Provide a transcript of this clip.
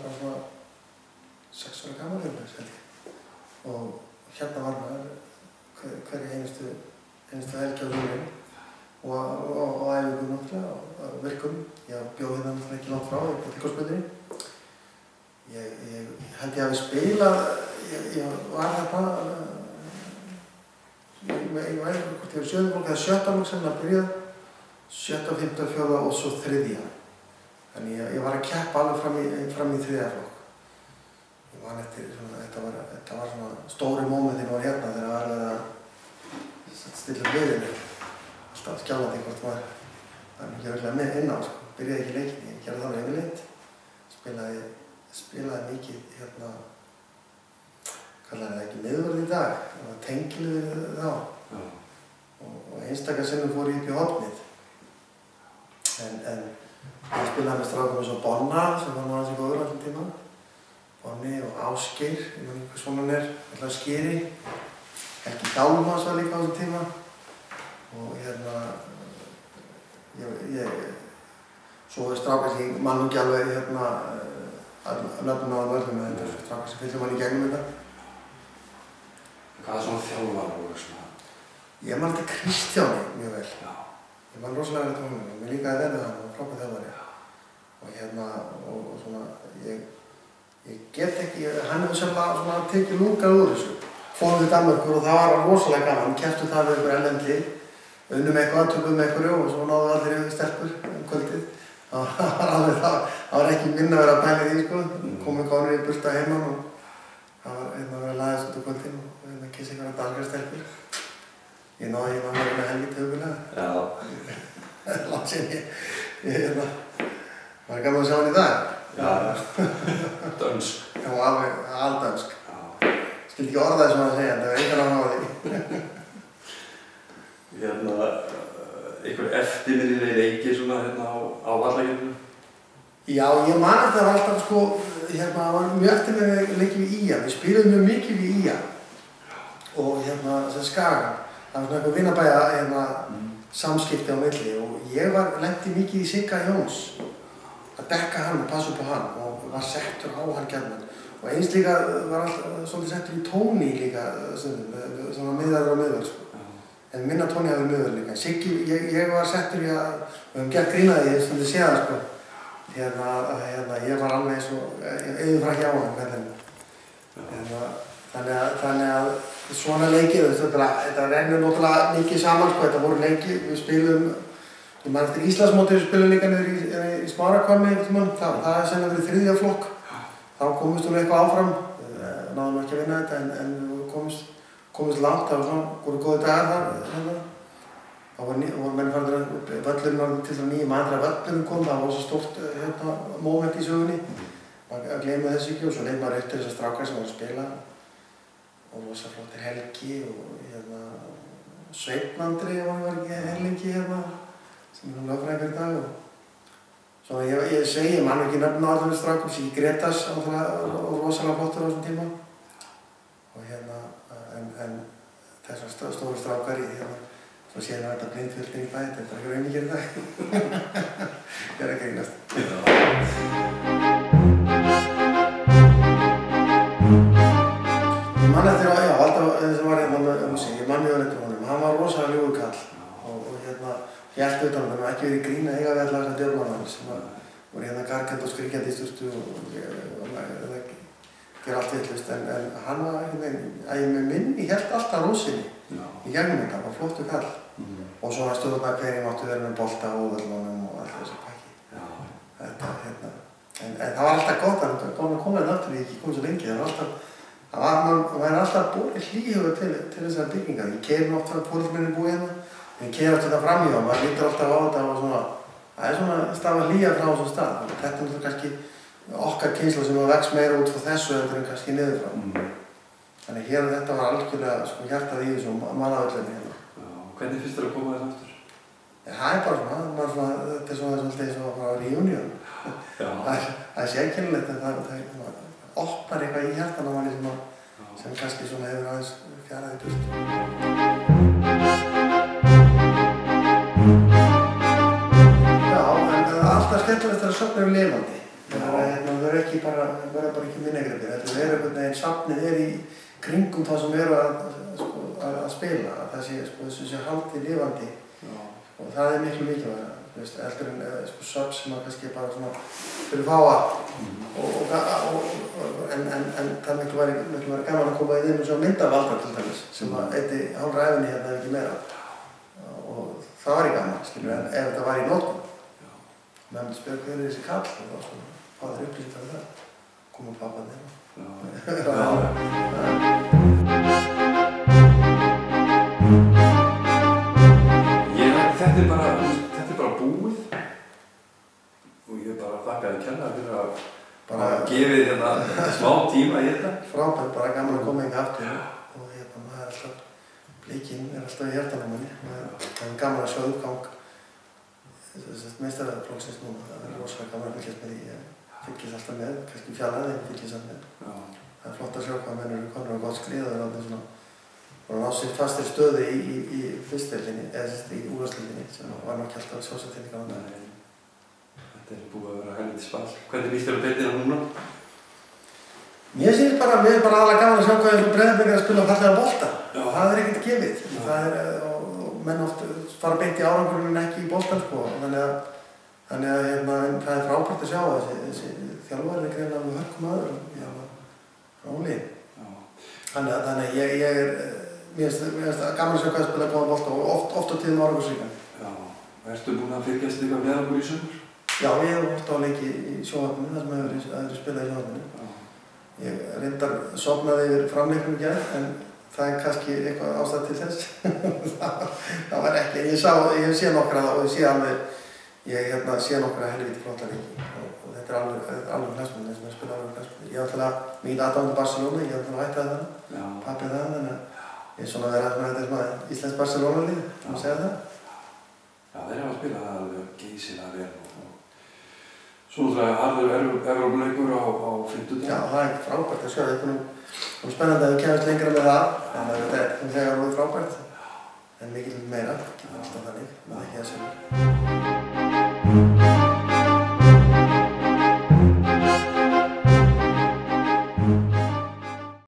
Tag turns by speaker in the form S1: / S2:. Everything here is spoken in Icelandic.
S1: bara svona 6 ára gamall held ég. Og hérna var maður hverja einustu helgi á sumrin og æfingum náttúrulega og virkum. Ég bjó hérna náttúrulega ekki langt frá, ég bjó til Korsbrautinni. Ég held ég hafi spilað, ég var þarna, ég var hvort ég var 7. flokk eða 7. flokk sem að byrja, 7., 5., 4. og svo 3. Þannig ég var að keppa alveg fram í 3. flokk. Ég man eftir svona, þetta var svona stóri mómentin var hérna þegar það var verið að stilla liðinu. Alltaf skjálfandi hvort maður var mikið örugglega inn á, sko. Byrjaði ekki leikinn, ég gerði það yfirleitt. Spilaði mikið hérna, kallaði það ekki miðvörð í dag, það var tengiliður þá. Og einstaka sinnum fór ég upp í hornið. En ég spilaði með strákum eins og Bonna, sem var maður ansið góður allan tíma. Bonni og Ásgeir, ég man ekki hvað svona hann alltaf Skýri. Helgi Hjálmars var líka á þessum tíma. Og hérna, svo strákar sem ég man ekki alveg hérna, nöfnum á vörðum, en þetta strákar sem fylgir mann í gegnum þetta.
S2: Hvaða svona þjálfar voru svona?
S1: Ég man þetta Kristjáni mjög vel. Ég man rosalega vel þetta honum, mér líkaði vel við hann, hann var frábær þjálfari. Og hérna, og svona, ég get ekki, hann hefur svona tekið lungað úr þessu. Fórum til Danmörkur og það var rosalega gaman, kepptum það við einhver erlend lið, unnum eitthvað, tökum einhverju og svo náðum allir yfir stelpur kvöldið. Það var ekki minna að vera að pæla í því, sko. Komum konur í burta heimann og það var að vera að laðast út á kvöldin og kissa einhverja danskar stelpur. Ég náði að vera helvítið hugulega.
S2: Já.
S1: Langt síðan var gaman að sjá hann í dag.
S2: Já, dönsk.
S1: Já, alveg aldönsk. Skildi ekki orða þessum að segja, en það var engan áhuga á því.
S2: Hérna, einhver eftirminnilegir leikir svona hérna á Vallagerðinu?
S1: Já, ég man að það var alltaf sko, hérna, það var mjög eftirminnilegir leikir við IA. Við spiluðum mjög mikið við IA. Og hérna, sem Skaga. Það var svona eitthvað vinabæja, hérna, samskipti á milli og ég lenti mikið í Sigga Jóns. Að dekka hann og passa upp á hann og var settur á hann gjarnan. Og eins líka var alltaf svolítið settur í Tóni líka, svona miðverður og miðverð, sko. En minna Tóni hafði miðverð líka. Siggi, ég var settur í að, við höfum gert grínaði því sem þið séða, sko. Hérna, ég var alveg eins og, auðvitað á hann, þannig að svona leikir, þetta rennur náttúrulega mikið saman, sko. Þetta voru leikir, við spilum, ég man eftir Íslandsmótið við spilum líka niður í Smárakvammi einhvern tímann, það er sennilega fyrir 3. flokk. Þá komist við eitthvað áfram, náðum ekki að vinna þetta en við komist langt, það var svona, voru góði dagar þar. Þá voru menn farnir að völlurinn var til það nýjum aðra völlurinn kom, það var svo stórt móment í sögunni. Að gleyma þessu ekki og svo leið maður eftir þessar strákar sem var að spila. Og rosa flottir Helgi og Sveinn Andri var ekki hellingi hérna. Sem er lögfræðingur í dag og svona ég segi, mann ekki nefna á allir strákum, Siggi Gretas og rosalega flottur á þessum tíma og hérna, en þessar stóru strákar í hérna, svo séðum við þetta blindfjöldin í bæ, þetta er bara ekki raunir í dag. Ég er að grínast. Ég man eftir að, já, alltaf sem var hérna með sig, ég man mjög vel eftir honum, hann var rosalega ljúfur kall og hérna hélt utan hann, það var ekki verið grín að eiga við allar þessar djöflana hans sem voru hérna gargandi og skrikjandi í sturtu og gera allt vitlaust en hann var einhvern veginn, að ég með minni hélt alltaf rósinni í gegnum þetta, hann var flottur kall og svona stöðuna hverjum áttu verið með bolta og óðurlónum og allt þessi pakki. Þetta, hérna, en það var alltaf gott, það var að koma hérna aftur, ég ekki komið svo lengi, það var alltaf búið hlýhuga til þessar byggingar. Ég keyri oft frá pólitíminni búið hérna. Ég keyri oft þetta fram í þá, maður lítur alltaf á þetta og svona, það er svona stafa hlýja frá þessum stað. Þetta er náttúrulega kannski okkar kynsla sem vex meira út frá þessu en kannski niður frá. Þannig hér og þetta var algjörlega sko, hjartað í þessu mannavöllinni hérna.
S2: Hvernig finnst þér að koma þér aftur?
S1: Það er bara svona, þetta er svolítið eins og frá reunion. Það er sérkennilegt en það opnar eitthvað í hjartan á manni sem kannski svona hefur aðeins fjarað í burt. Já, en alltaf skemmtilegt að sofna lifandi. Við verður ekki bara ekki minnigripir. Þetta einhvern veginn, safnið í kringum það sem að spila, að það þessu sé haldið lifandi. Og það miklu mikilvægt, heldur en söfn sem kannski bara svona fyrir fáa. En það miklu væri gaman að koma inn með svona myndavaldar til dæmis, sem eyddi hálfri ævinni hérna ef ekki meira. Og það var gaman, en ef þetta var í notkun. Menn myndi spyrja hver þessi kall og þá fá þeir upplýsingar um það. Koma pappan inn.
S2: Þetta er bara búið og ég bara þakkaði kennara fyrir að gefið hérna smá tíma í þetta. Frábært, bara gaman að koma hingað aftur og maður alltaf, blikinn alltaf í hjartanum á manni. Það gaman að sjá uppgang meistaraflokksins núna. Það rosalega gaman að fylgjast með því. Ég fylgjast alltaf með, kannski fjarlægði en fylgjast alltaf með. Það flott að sjá hvað menn eru konur á gott skrið og alveg svona og ná sér fastir stöðu í fyrstdeildinni, eða í úrvalsdeildinni sem var ekki alltaf sjálfsagt til í Þetta búið að vera helviti spall. Hvernig líst þér á deildina núna? Mér finnst bara aðalega gaman að sjá hvað Breiðablik að spila fallega bolta. Það ekkert gefið. Menn oft fara beint í árangurinn en ekki í boltan þannig að það frábært að sjá þessi þjálfari greinilega alveg hörkumaður Óli. Þannig að mér finnst gaman að sjá hvað spila góðan bolta og oft á tíðum árangursríkan. Ertu búinn að fylgjast eitthvað með okkur í sumar? Já, ég hef oft á leiki í sjónvarpinu, það sem hefur spilað í sjónvarpinu. Ég reyndar sofnaði yfir framleiknum í gær, en það kannski eitthvað ástæð til þess. Það var ekki, ég sé nokkra og ég sé nokkra helvíti flotta leiki. Og þetta er alveg knattspyrna, sem spila alveg knattspyrna. Ég er mikið aðdáandi Barcelona, ég er hættið það, pappið það, þannig að ég er svona verið að þetta er íslenskt Barcelona-lið, það má segja það. Já, þeir hafa spilað það alveg geysilega vel og svo harður Evrópuleikur á fimmtudag. Já, það er frábært að sjá, það er spennandi að við kemumst lengra með það, en þetta er þegar frábært, en mikið meira, alltaf þannig, með ekki að segja.